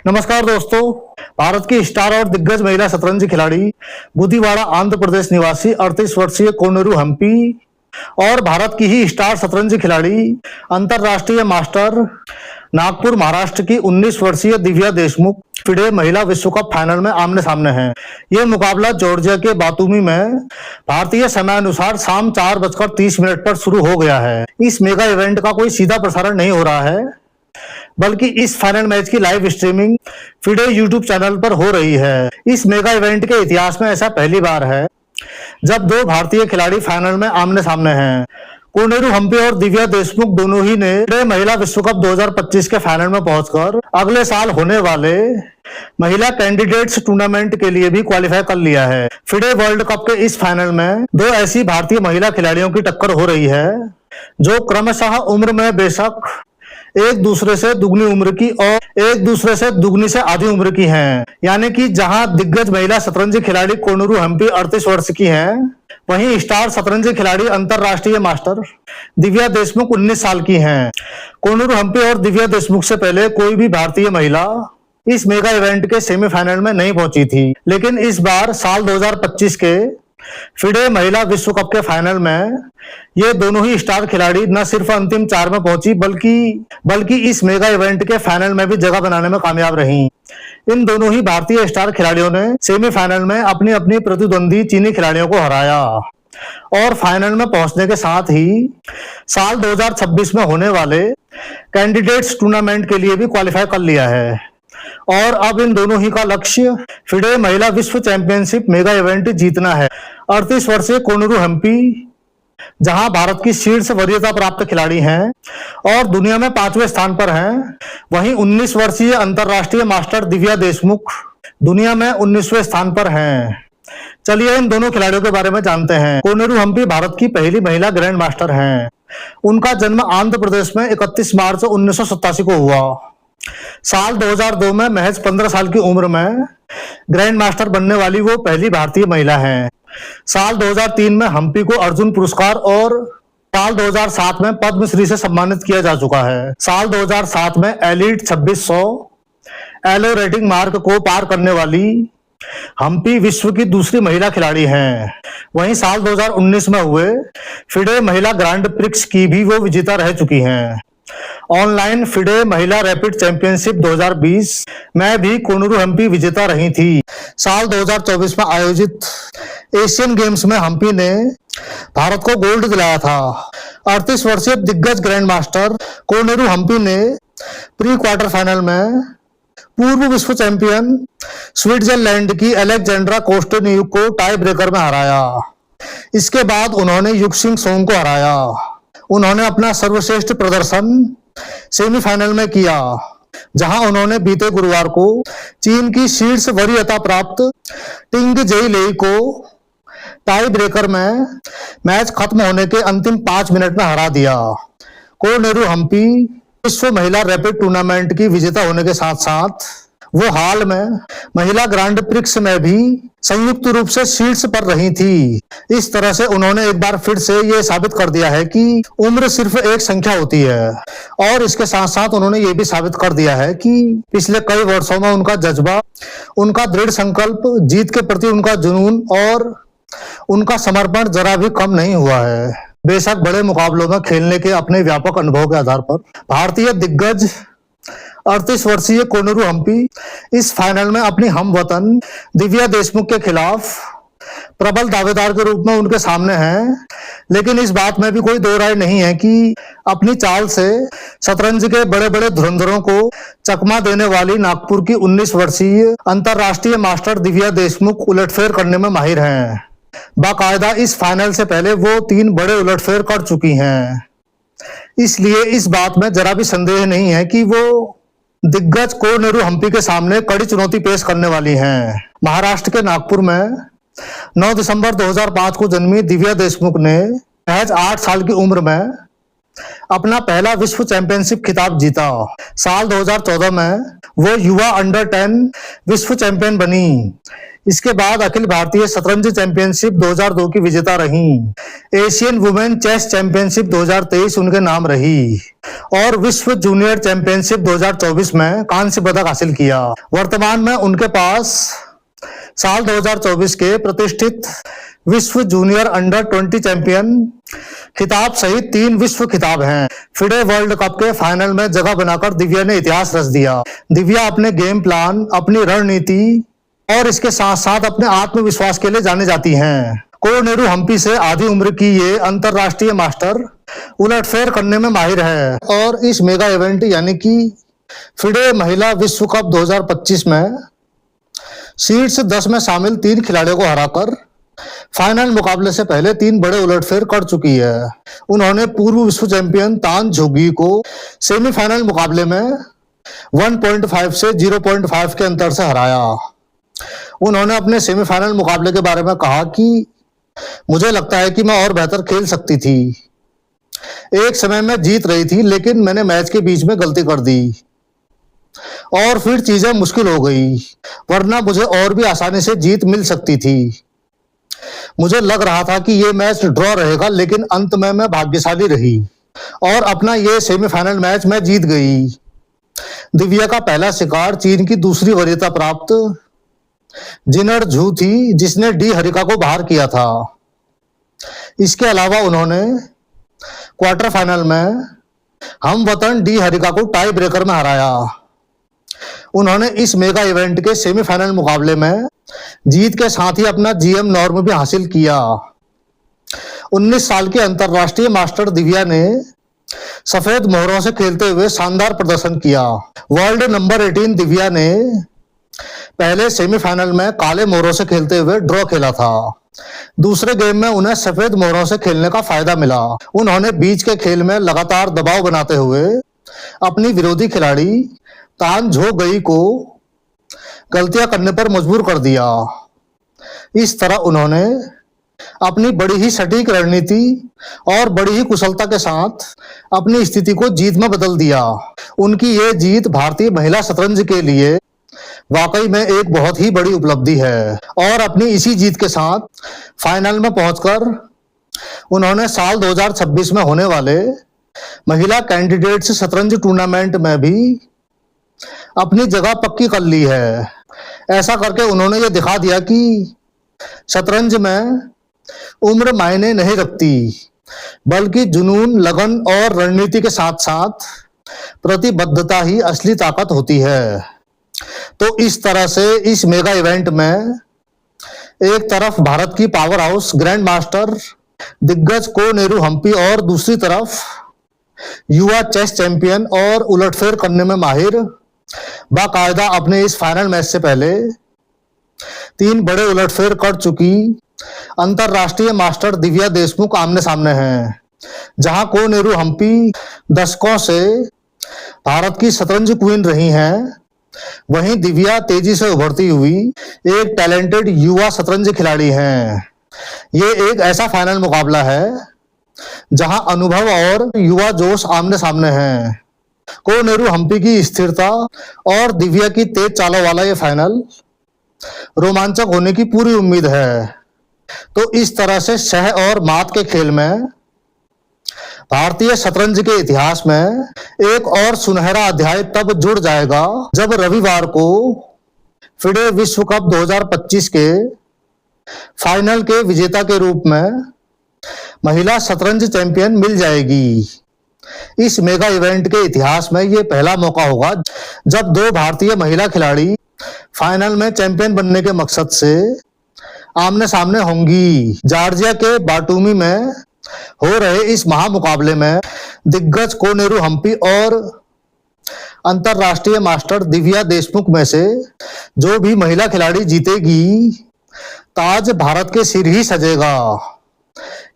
नमस्कार दोस्तों। भारत की स्टार और दिग्गज महिला शतरंज खिलाड़ी बुधीवाड़ा आंध्र प्रदेश निवासी 38 वर्षीय कोनेरू हम्पी और भारत की ही स्टार शतरंज खिलाड़ी अंतरराष्ट्रीय मास्टर नागपुर महाराष्ट्र की 19 वर्षीय दिव्या देशमुख फिडे महिला विश्व कप फाइनल में आमने सामने हैं। यह मुकाबला जॉर्जिया के बातूमी में भारतीय समयानुसार शाम 4:30 पर शुरू हो गया है। इस मेगा इवेंट का कोई सीधा प्रसारण नहीं हो रहा है, बल्कि इस फाइनल मैच की live streaming FIDE YouTube channel पर हो रही है। इस मेगा इवेंट के इतिहास में ऐसा पहली बार है जब दो भारतीय खिलाड़ी फाइनल में आमने सामने हैं। कोनेरू हम्पी और दिव्या देशमुख दोनों ही ने फिडे महिला विश्व कप 2025 के फाइनल में पहुंचकर अगले साल होने वाले महिला कैंडिडेट्स टूर्नामेंट के लिए भी क्वालिफाई कर लिया है। फिडे वर्ल्ड कप के इस फाइनल में दो ऐसी भारतीय महिला खिलाड़ियों की टक्कर हो रही है जो क्रमशः उम्र में बेशक एक दूसरे से दुगनी उम्र की और एक दूसरे से दुगनी से आधी उम्र की हैं। यानी कि जहां दिग्गज महिला शतरंज खिलाड़ी कोनेरू हम्पी 38 वर्ष की हैं, वहीं स्टार शतरंज खिलाड़ी अंतरराष्ट्रीय मास्टर दिव्या देशमुख 19 साल की हैं। कोनेरू हम्पी और दिव्या देशमुख से पहले कोई भी भारतीय महिला इस मेगा इवेंट के सेमीफाइनल में नहीं पहुंची थी, लेकिन इस बार साल 2025 के फिडे महिला विश्व कप के फाइनल में ये दोनों ही स्टार खिलाड़ी न सिर्फ अंतिम 4 में पहुंची बल्कि इस मेगा इवेंट के फाइनल में भी जगह बनाने में कामयाब रही। इन दोनों ही भारतीय स्टार खिलाड़ियों ने सेमीफाइनल में अपनी अपनी प्रतिद्वंदी चीनी खिलाड़ियों को हराया और फाइनल में पहुंचने के साथ ही साल 2026 में होने वाले कैंडिडेट्स टूर्नामेंट के लिए भी क्वालिफाई कर लिया है। और अब इन दोनों ही का लक्ष्य फिडे महिला विश्व चैंपियनशिप मेगा इवेंट जीतना है। 38 वर्षीय कोनेरू हम्पी जहां भारत की शीर्ष वरीयता प्राप्त खिलाड़ी हैं और दुनिया में 5वें स्थान पर हैं, वहीं 19 वर्षीय अंतरराष्ट्रीय मास्टर दिव्या देशमुख दुनिया में 19वें स्थान पर हैं। चलिए इन दोनों खिलाड़ियों के बारे में जानते हैं। कोनेरू हम्पी भारत की पहली महिला ग्रैंड मास्टर हैं। उनका जन्म आंध्र प्रदेश में 31 मार्च 1987 को हुआ। साल 2002 में महज 15 साल की उम्र में ग्रैंड मास्टर बनने वाली वो पहली भारतीय महिला हैं। साल 2003 में हम्पी को अर्जुन पुरस्कार और साल 2007 में पद्मश्री से सम्मानित किया जा चुका है। साल 2007 में एलीट 2600 एलो रेटिंग मार्क को पार करने वाली हम्पी विश्व की दूसरी महिला खिलाड़ी हैं। वहीं साल 2019 में हुए फिडे महिला ग्रांड प्रिक्स की भी वो विजेता रह चुकी हैं। ऑनलाइन फिडे महिला रैपिड चैंपियनशिप 2020 में भी कोनेरू हम्पी विजेता रही थी। साल 2024 में आयोजित एशियन गेम्स में हम्पी ने भारत को गोल्ड दिलाया था। 38 वर्षीय दिग्गज ग्रैंड मास्टर कोनेरू हम्पी ने प्री क्वार्टर फाइनल में पूर्व विश्व चैंपियन स्विट्जरलैंड की अलेक्जेंड्रा कोस्टेन्युक को टाई ब्रेकर में हराया। इसके बाद उन्होंने युक्सिंग सोंग को हराया। उन्होंने अपना सर्वश्रेष्ठ प्रदर्शन सेमीफाइनल में किया, जहां उन्होंने बीते गुरुवार को चीन की शीर्ष वरीयता प्राप्त टिंग जेई को टाई ब्रेकर में मैच खत्म होने के अंतिम 5 मिनट में हरा दिया। कोनेरू हम्पी विश्व महिला रैपिड टूर्नामेंट की विजेता होने के साथ साथ वो हाल में महिला ग्रांड प्रिक्स में भी संयुक्त रूप से शीर्ष पर रही थी। इस तरह से उन्होंने एक बार फिर से ये साबित कर दिया है कि उम्र सिर्फ एक संख्या होती है, और इसके साथ साथ उन्होंने ये भी साबित कर दिया है कि पिछले कई वर्षों में उनका जज्बा, उनका दृढ़ संकल्प, जीत के प्रति उनका जुनून और उनका समर्पण जरा भी कम नहीं हुआ है। बेशक बड़े मुकाबलों में खेलने के अपने व्यापक अनुभव के आधार पर भारतीय दिग्गज 38 वर्षीय कोनेरू हम्पी इस फाइनल में अपनी हमवतन दिव्या देशमुख के खिलाफ प्रबल दावेदार के रूप में उनके सामने हैं। लेकिन इस बात में भी कोई दो राय नहीं है कि अपनी चाल से शतरंज के बड़े बड़े धुरंधरों को चकमा देने वाली नागपुर की 19 वर्षीय अंतरराष्ट्रीय मास्टर दिव्या देशमुख उलटफेर करने में माहिर हैं। बाकायदा इस फाइनल से पहले वो 3 बड़े उलटफेर कर चुकी हैं। इसलिए इस बात में जरा भी संदेह नहीं है कि वो दिग्गज कोनेरू हम्पी के सामने कड़ी चुनौती पेश करने वाली हैं। महाराष्ट्र के नागपुर में 9 दिसंबर 2005 को जन्मी दिव्या देशमुख ने महज 8 साल की उम्र में अपना पहला विश्व चैंपियनशिप खिताब जीता। साल 2014 में वो युवा अंडर 10 विश्व चैंपियन बनी। इसके बाद अखिल भारतीय शतरंज चैंपियनशिप 2002 की विजेता रहीं। एशियन वुमेन चेस चैंपियनशिप 2023 उनके नाम रही और विश्व जूनियर चैंपियनशिप 2024 में कांस्य पदक हासिल किया। वर्तमान में उनके पास साल 2024 के प्रतिष्ठित विश्व जूनियर अंडर 20 चैंपियन खिताब सहित 3 विश्व खिताब हैं। फिडे वर्ल्ड कप के फाइनल में जगह बनाकर दिव्या ने इतिहास रच दिया। दिव्या अपने गेम प्लान, अपनी रणनीति और इसके साथ साथ अपने आत्मविश्वास के लिए जानी जाती हैं। कोनेरू हम्पी से आधी उम्र की ये अंतरराष्ट्रीय मास्टर उलटफेर करने में माहिर है और इस मेगा इवेंट यानी कि फिडे महिला विश्व कप 2025 में शीर्ष 10 में शामिल 3 खिलाड़ियों को हराकर फाइनल मुकाबले से पहले 3 बड़े उलटफेर कर चुकी है। उन्होंने पूर्व विश्व चैंपियन तान झोगी को सेमीफाइनल मुकाबले में 1.5 से 0.5 के अंतर से हराया। उन्होंने अपने सेमीफाइनल मुकाबले के बारे में कहा कि मुझे लगता है कि मैं और बेहतर खेल सकती थी। एक समय में जीत रही थी लेकिन मैंने मैच के बीच में गलती कर दी और फिर चीजें मुश्किल हो गई, वरना मुझे और भी आसानी से जीत मिल सकती थी। मुझे लग रहा था कि ये मैच ड्रॉ रहेगा लेकिन अंत में मैं भाग्यशाली रही और अपना ये सेमीफाइनल मैच मैं जीत गई। दिव्या का पहला शिकार चीन की दूसरी वरीयता प्राप्त जिनर झू थी जिसने डी हरिका को बाहर किया था। इसके अलावा उन्होंने क्वार्टर फाइनल में हम वतन डी हरिका को टाई ब्रेकर में हराया। उन्होंने इस मेगा इवेंट के सेमीफाइनल मुकाबले में जीत के साथ ही अपना जीएम नॉर्म भी हासिल किया। 19 साल की अंतरराष्ट्रीय मास्टर दिव्या ने सफेद मोहरों से खेलते हुए शानदार प्रदर्शन किया। वर्ल्ड नंबर 18 दिव्या ने पहले सेमीफाइनल में काले मोहरों से खेलते हुए ड्रॉ खेला था। दूसरे गेम में उन्हें सफेद मोहरों से खेलने का फायदा मिला। उन्होंने बीच के खेल में लगातार दबाव बनाते हुए अपनी विरोधी खिलाड़ी तान झो गई को गलतियां करने पर मजबूर कर दिया। इस तरह उन्होंने अपनी बड़ी ही सटीक रणनीति और बड़ी ही कुशलता के साथ अपनी स्थिति को जीत में बदल दिया। उनकी ये जीत भारतीय महिला शतरंज के लिए वाकई में एक बहुत ही बड़ी उपलब्धि है और अपनी इसी जीत के साथ फाइनल में पहुंचकर उन्होंने साल 2026 में होने वाले महिला कैंडिडेट्स शतरंज टूर्नामेंट में भी अपनी जगह पक्की कर ली है। ऐसा करके उन्होंने ये दिखा दिया कि शतरंज में उम्र मायने नहीं रखती, बल्कि जुनून, लगन और रणनीति के साथ साथ प्रतिबद्धता ही असली ताकत होती है। तो इस तरह से इस मेगा इवेंट में एक तरफ भारत की पावर हाउस ग्रैंड मास्टर दिग्गज कोनेरू हम्पी और दूसरी तरफ युवा चेस चैंपियन और उलटफेर करने में माहिर बाकायदा अपने इस फाइनल मैच से पहले 3 बड़े उलटफेर कर चुकी अंतरराष्ट्रीय मास्टर दिव्या देशमुख आमने सामने हैं। जहां कोनेरू हम्पी दशकों से भारत की शतरंज क्वीन रही हैं, वहीं दिव्या तेजी से उभरती हुई एक टैलेंटेड युवा शतरंज खिलाड़ी हैं। ये एक ऐसा फाइनल मुकाबला है जहां अनुभव और युवा जोश आमने सामने हैं। कोनेरू हम्पी की स्थिरता और दिव्या की तेज चालों वाला ये फाइनल रोमांचक होने की पूरी उम्मीद है। तो इस तरह से शह और मात के खेल में भारतीय शतरंज के इतिहास में एक और सुनहरा अध्याय तब जुड़ जाएगा जब रविवार को फिडे विश्व कप 2025 के फाइनल के विजेता के रूप में महिला शतरंज चैंपियन मिल जाएगी। इस मेगा इवेंट के इतिहास में ये पहला मौका होगा जब 2 भारतीय महिला खिलाड़ी फाइनल में चैंपियन बनने के मकसद से आमने सामने होंगी। जॉर्जिया के बाटूमी में हो रहे इस महामुकाबले में दिग्गज कोनेरू हम्पी और अंतरराष्ट्रीय मास्टर दिव्या देशमुख में से जो भी महिला खिलाड़ी जीतेगी, ताज भारत के सिर ही सजेगा।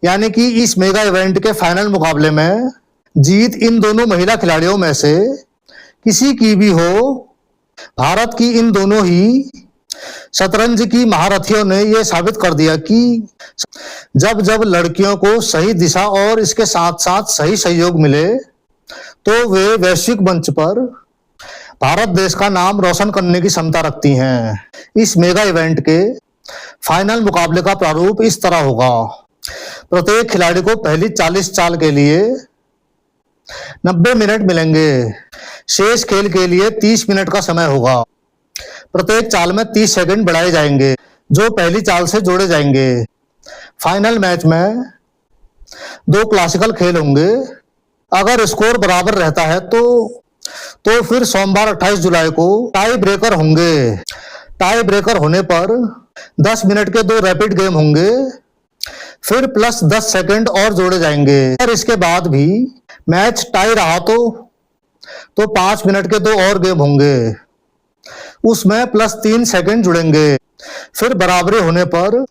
यानी कि इस मेगा इवेंट के फाइनल मुकाबले में जीत इन दोनों महिला खिलाड़ियों में से किसी की भी हो, भारत की इन दोनों ही शतरंज की महारथियों ने यह साबित कर दिया कि जब जब लड़कियों को सही दिशा और इसके साथ साथ सही सहयोग मिले तो वे वैश्विक मंच पर भारत देश का नाम रोशन करने की क्षमता रखती हैं। इस मेगा इवेंट के फाइनल मुकाबले का प्रारूप इस तरह होगा। प्रत्येक खिलाड़ी को पहली 40 चाल के लिए 90 मिनट मिलेंगे। शेष खेल के लिए 30 मिनट का समय होगा। प्रत्येक चाल में 30 सेकंड बढ़ाए जाएंगे जो पहली चाल से जोड़े जाएंगे। फाइनल मैच में 2 क्लासिकल खेल होंगे। अगर स्कोर बराबर रहता है तो फिर सोमवार 28 जुलाई को टाई ब्रेकर होंगे। टाई ब्रेकर होने पर 10 मिनट के 2 रैपिड गेम होंगे, फिर प्लस 10 सेकंड और जोड़े जाएंगे। और इसके बाद भी मैच टाई रहा तो 5 मिनट के 2 और गेम होंगे, उसमें प्लस 3 सेकंड जुड़ेंगे। फिर बराबरी होने पर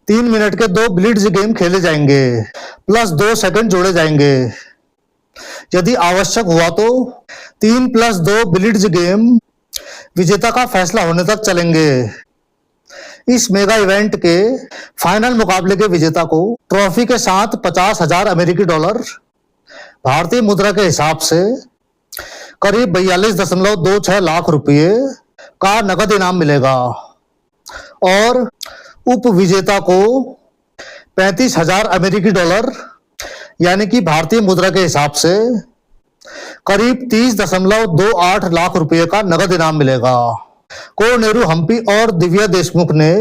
3 मिनट के 2 ब्लिट्ज गेम खेले जाएंगे, प्लस 2 सेकंड जोड़े जाएंगे। यदि आवश्यक हुआ तो 3 + 2 ब्लिट्ज गेम विजेता का फैसला होने तक चलेंगे। इस मेगा इवेंट के फाइनल मुकाबले के विजेता को ट्रॉफी के साथ 50,000 अमेरिकी डॉलर भारतीय मुद्रा के हिसाब से करीब 42.26 लाख रुपये का नकद इनाम मिलेगा और उप विजेता को 35,000 अमेरिकी डॉलर यानी कि भारतीय मुद्रा के हिसाब से करीब 30.28 लाख रुपये का नगद इनाम मिलेगा। कोनेरू हम्पी और दिव्या देशमुख ने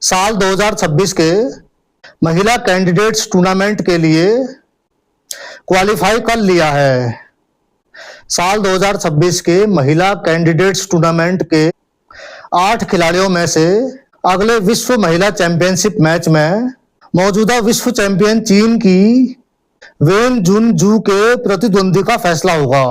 साल 2026 के महिला कैंडिडेट्स टूर्नामेंट के लिए क्वालिफाई कर लिया है। साल 2026 के महिला कैंडिडेट्स टूर्नामेंट के 8 खिलाड़ियों में से अगले विश्व महिला चैंपियनशिप मैच में मौजूदा विश्व चैंपियन चीन की वेन जुन जू के प्रतिद्वंदी का फैसला होगा।